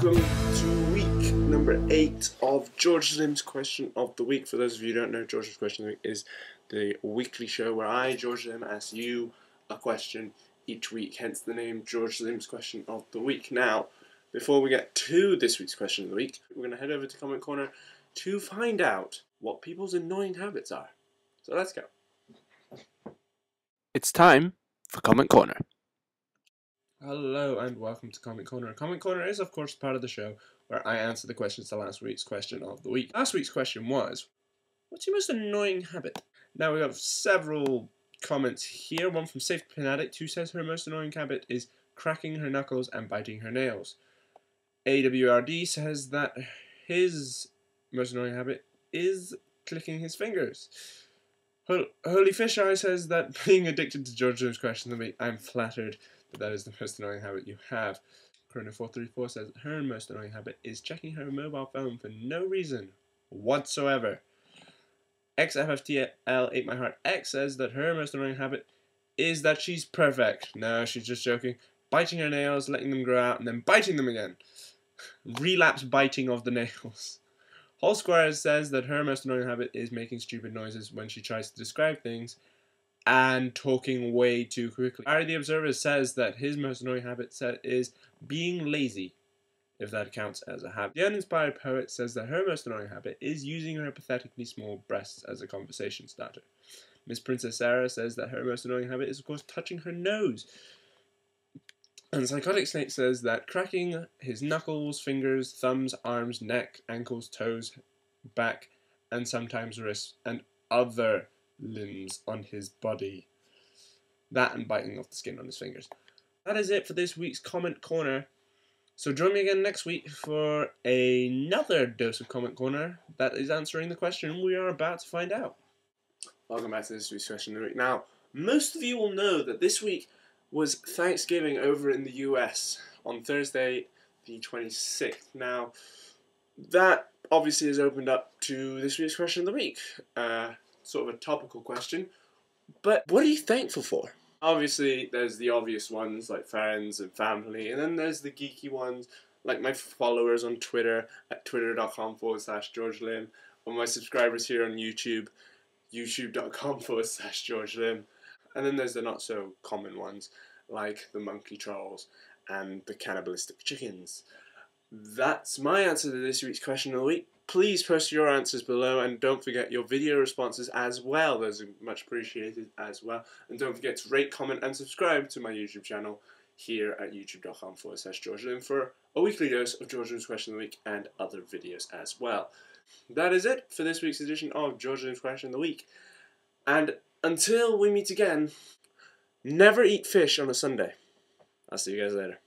Welcome to week number 8 of JorjLim's Question of the Week. For those of you who don't know, JorjLim's Question of the Week is the weekly show where I, JorjLim, ask you a question each week, hence the name JorjLim's Question of the Week. Now, before we get to this week's Question of the Week, we're going to head over to Comment Corner to find out what people's annoying habits are. So let's go. It's time for Comment Corner. Hello and welcome to Comment Corner. Comment Corner is of course part of the show where I answer the questions to last week's question of the week. Last week's question was, what's your most annoying habit? Now we have several comments here. One from Safe Fanatic, who says her most annoying habit is cracking her knuckles and biting her nails. AWRD says that his most annoying habit is clicking his fingers. Holy Fish Eye says that being addicted to JorjLim's Question of the Week, I'm flattered that is the most annoying habit you have. Corona434 says her most annoying habit is checking her mobile phone for no reason whatsoever. XFFTL8MyHeartX says that her most annoying habit is that she's perfect. No, she's just joking. Biting her nails, letting them grow out, and then biting them again. Relapse biting of the nails. Whole Squares says that her most annoying habit is making stupid noises when she tries to describe things and talking way too quickly. Harry the Observer says that his most annoying habit is being lazy, if that counts as a habit. The Uninspired Poet says that her most annoying habit is using her pathetically small breasts as a conversation starter. Miss Princess Sarah says that her most annoying habit is of course touching her nose. And Psychotic Snake says that cracking his knuckles, fingers, thumbs, arms, neck, ankles, toes, back, and sometimes wrists, and other limbs on his body. That and biting off the skin on his fingers. That is it for this week's Comment Corner. So join me again next week for another dose of Comment Corner that is answering the question we are about to find out. Welcome back to this week's Question of the Week. Now, most of you will know that this week was Thanksgiving over in the US on Thursday the 26th. Now, that obviously has opened up to this week's Question of the Week. Sort of a topical question, but what are you thankful for? Obviously, there's the obvious ones like friends and family, and then there's the geeky ones like my followers on Twitter at twitter.com/JorjLim, or my subscribers here on YouTube, youtube.com/JorjLim, and then there's the not so common ones like the monkey trolls and the cannibalistic chickens. That's my answer to this week's Question of the Week. Please post your answers below, and don't forget your video responses as well. Those are much appreciated as well. And don't forget to rate, comment, and subscribe to my YouTube channel here at youtube.com/JorjLim for a weekly dose of JorjLim's Question of the Week and other videos as well. That is it for this week's edition of JorjLim's Question of the Week. And until we meet again, never eat fish on a Sunday. I'll see you guys later.